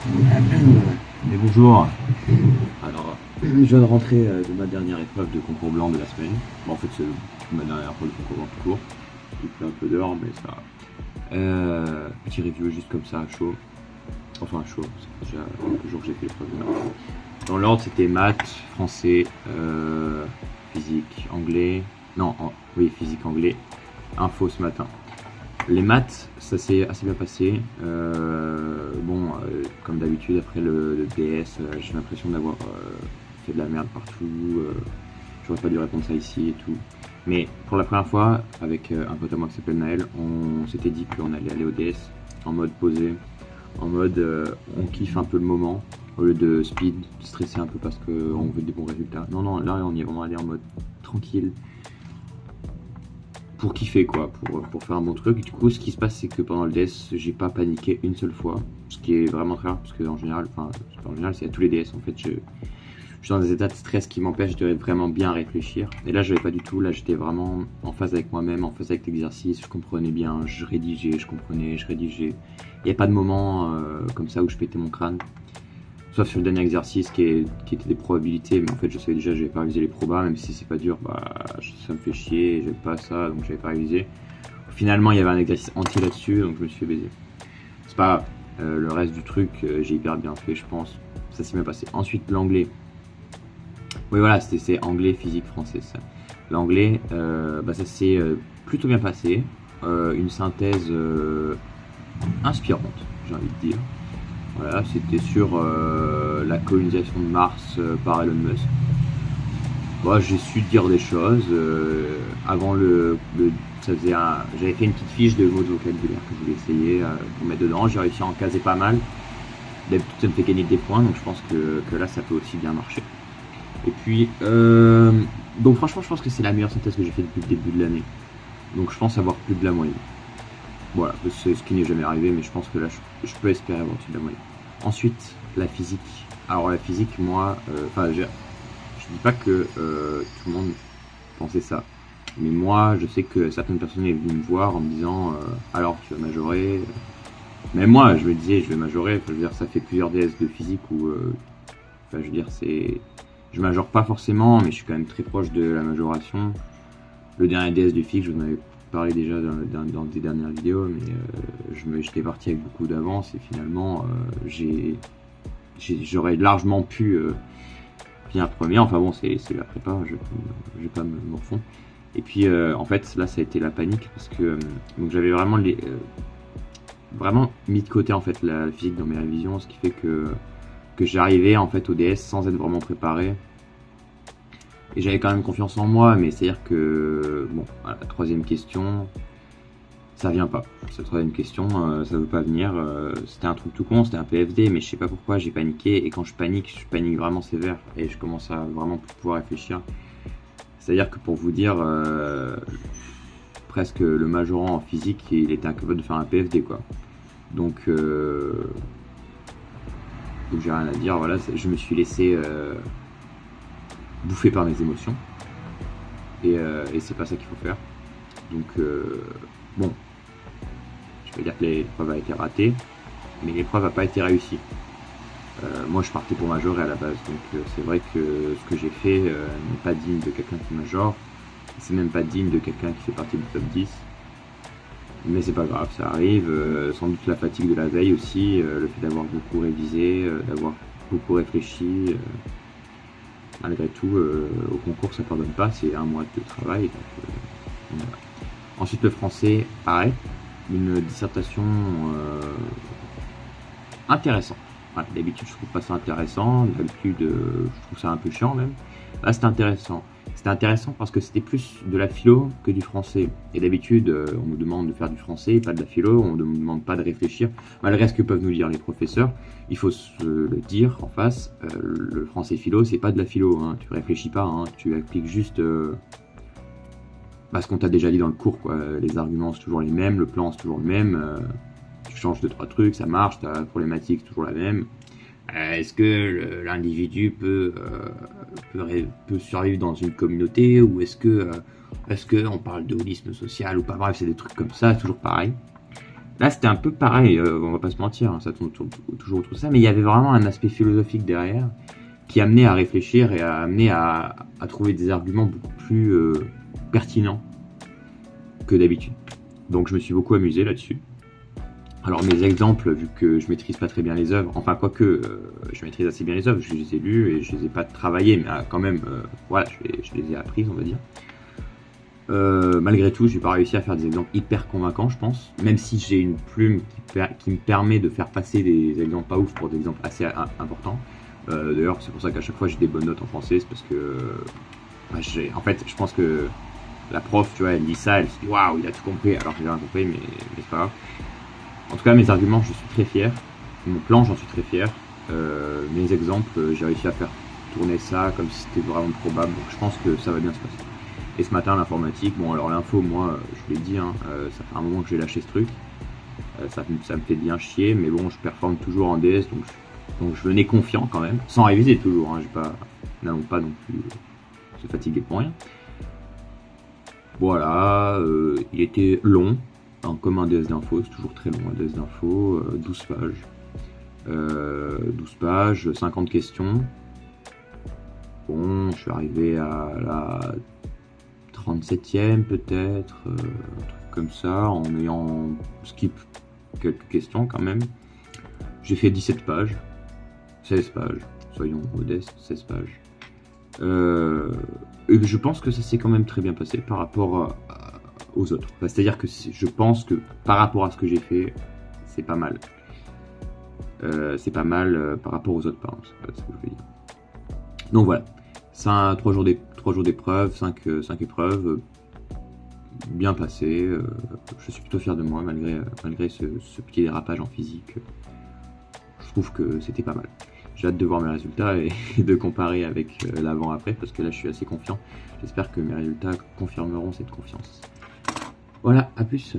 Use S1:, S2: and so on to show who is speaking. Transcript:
S1: Mais bonjour. Alors, je viens de rentrer de ma dernière épreuve de concours blanc de la semaine. Bon, en fait, c'est ma dernière épreuve de concours blanc tout court. Il pleut un peu dehors, mais ça va. Petit review juste comme ça, à chaud. Enfin, à chaud, ça fait déjà quelques jours que j'ai fait l'épreuve de maths. Dans l'ordre, c'était maths, français, physique, anglais. Non, oui, physique, anglais. Info ce matin. Les maths, ça s'est assez bien passé. Comme d'habitude, après le DS, j'ai l'impression d'avoir fait de la merde partout. J'aurais pas dû répondre ça ici et tout. Mais pour la première fois, avec un pote à moi qui s'appelle Naël, on s'était dit qu'on allait aller au DS en mode posé, en mode on kiffe un peu le moment, au lieu de speed, de stresser un peu parce qu'on veut des bons résultats. Non, non, là on y est vraiment allé en mode tranquille, pour kiffer quoi, pour faire un bon truc. Et du coup, ce qui se passe, c'est que pendant le DS, j'ai pas paniqué une seule fois, ce qui est vraiment très rare parce que en général, c'est à tous les DS en fait, je suis dans des états de stress qui m'empêchent de vraiment bien réfléchir. Et là, je n'avais pas du tout. Là, j'étais vraiment en phase avec moi-même, en phase avec l'exercice. Je comprenais bien, je rédigeais, je comprenais, je rédigeais. Il n'y a pas de moment comme ça où je pétais mon crâne. Sauf sur le dernier exercice qui était des probabilités, mais en fait je savais déjà que j'avais pas révisé les probas, même si c'est pas dur, ça me fait chier, j'aime pas ça, donc j'avais pas révisé. Finalement il y avait un exercice entier là-dessus, donc je me suis fait baiser. C'est pas grave, le reste du truc j'ai hyper bien fait je pense, ça s'est bien passé. Ensuite l'anglais, oui voilà, c'est anglais, physique, français ça. L'anglais, ça s'est plutôt bien passé, une synthèse inspirante, j'ai envie de dire. Voilà, c'était sur la colonisation de Mars par Elon Musk. Moi, j'ai su dire des choses. Avant j'avais fait une petite fiche de mots de vocabulaire que je voulais essayer pour mettre dedans. J'ai réussi à en caser pas mal. D'habitude, ça me fait gagner des points, donc je pense que là, ça peut aussi bien marcher. Et puis, donc franchement, je pense que c'est la meilleure synthèse que j'ai fait depuis le début de l'année. Donc je pense avoir plus de la moyenne. Voilà, c'est ce qui n'est jamais arrivé, mais je pense que là, je peux espérer avoir au-dessus de la moyenne. Ensuite, la physique. Alors la physique, moi, je dis pas que tout le monde pensait ça, mais moi, je sais que certaines personnes sont venues me voir en me disant, alors tu vas majorer. Même moi, je me disais, je vais majorer. Enfin, je veux dire, ça fait plusieurs DS de physique où, je veux dire, je majore pas forcément, mais je suis quand même très proche de la majoration. Le dernier DS de physique, je vous en avais parlé déjà dans des dernières vidéos, mais j'étais parti avec beaucoup d'avance et finalement j'aurais largement pu finir premier. Enfin bon, c'est la prépa, je vais pas me morfondre. Et puis en fait là ça a été la panique parce que donc j'avais vraiment vraiment mis de côté en fait la physique dans mes révisions, ce qui fait que j'arrivais en fait au DS sans être vraiment préparé. Et j'avais quand même confiance en moi, mais c'est-à-dire que, bon, la troisième question, ça vient pas. Cette troisième question, ça veut pas venir. C'était un truc tout con, c'était un PFD, mais je sais pas pourquoi j'ai paniqué. Et quand je panique vraiment sévère. Et je commence à vraiment plus pouvoir réfléchir. C'est-à-dire que pour vous dire, presque le majorant en physique, il était incapable de faire un PFD, quoi. Donc j'ai rien à dire, voilà, je me suis laissé bouffé par mes émotions et c'est pas ça qu'il faut faire. Donc bon, je vais dire que l'épreuve a été ratée, mais l'épreuve n'a pas été réussie. Moi je partais pour majorer à la base, donc c'est vrai que ce que j'ai fait n'est pas digne de quelqu'un qui majore, c'est même pas digne de quelqu'un qui fait partie du top 10. Mais c'est pas grave, ça arrive. Sans doute la fatigue de la veille aussi, le fait d'avoir beaucoup révisé, d'avoir beaucoup réfléchi. Malgré tout, au concours ça pardonne pas, c'est un mois de travail. Donc, voilà. Ensuite le français, pareil, une dissertation intéressante. Voilà, d'habitude je trouve pas ça intéressant, d'habitude je trouve ça un peu chiant même. Là c'était intéressant. C'était intéressant parce que c'était plus de la philo que du français. Et d'habitude, on nous demande de faire du français, pas de la philo, on ne nous demande pas de réfléchir. Malgré ce que peuvent nous dire les professeurs, il faut se le dire en face, le français philo, c'est pas de la philo, hein. Tu réfléchis pas, hein. Tu appliques juste ce qu'on t'a déjà dit dans le cours, quoi. Les arguments sont toujours les mêmes, le plan c'est toujours le même, tu changes 2-3 trucs, ça marche, ta problématique c'est toujours la même. Est-ce que l'individu peut survivre dans une communauté, ou est-ce que on parle de holisme social ou pas? Bref, c'est des trucs comme ça, toujours pareil. Là, c'était un peu pareil, on va pas se mentir, hein, ça tourne toujours autour de ça, mais il y avait vraiment un aspect philosophique derrière qui amenait à réfléchir et à amener à trouver des arguments beaucoup plus pertinents que d'habitude. Donc je me suis beaucoup amusé là-dessus. Alors mes exemples, vu que je maîtrise pas très bien les œuvres, enfin quoique je maîtrise assez bien les œuvres, je les ai lues et je les ai pas travaillées, mais quand même, voilà, je les ai apprises, on va dire. Malgré tout, j'ai pas réussi à faire des exemples hyper convaincants, je pense. Même si j'ai une plume qui me permet de faire passer des exemples pas ouf pour des exemples assez importants. D'ailleurs, c'est pour ça qu'à chaque fois j'ai des bonnes notes en français, c'est parce que, en fait, je pense que la prof, tu vois, elle lit ça, elle se dit waouh, il a tout compris, alors que j'ai rien compris, mais c'est pas grave. En tout cas, mes arguments, je suis très fier. Mon plan, j'en suis très fier. Mes exemples, j'ai réussi à faire tourner ça comme si c'était vraiment probable, donc je pense que ça va bien se passer. Et ce matin, l'informatique, bon alors l'info, moi, je vous l'ai dit, hein, ça fait un moment que j'ai lâché ce truc. Ça me fait bien chier, mais bon, je performe toujours en DS, donc je venais confiant quand même, sans réviser toujours, hein, n'allons pas non plus se fatiguer pour rien. Voilà, il était long, hein, comme un DS d'info, c'est toujours très long un DS d'info, 12 pages. 12 pages, 50 questions. Bon, je suis arrivé à la 37e peut-être, un truc comme ça, en ayant skip quelques questions quand même. J'ai fait 17 pages, 16 pages, soyons modestes, 16 pages. Et je pense que ça s'est quand même très bien passé par rapport aux autres. Enfin, c'est-à-dire que je pense que par rapport à ce que j'ai fait, c'est pas mal. C'est pas mal par rapport aux autres, pardon, c'est ce que je veux dire. Donc voilà, 3 jours d'épreuve, 5 épreuves, bien passé. Je suis plutôt fier de moi malgré ce petit dérapage en physique. Je trouve que c'était pas mal. J'ai hâte de voir mes résultats et de comparer avec l'avant-après parce que là je suis assez confiant. J'espère que mes résultats confirmeront cette confiance. Voilà, à plus.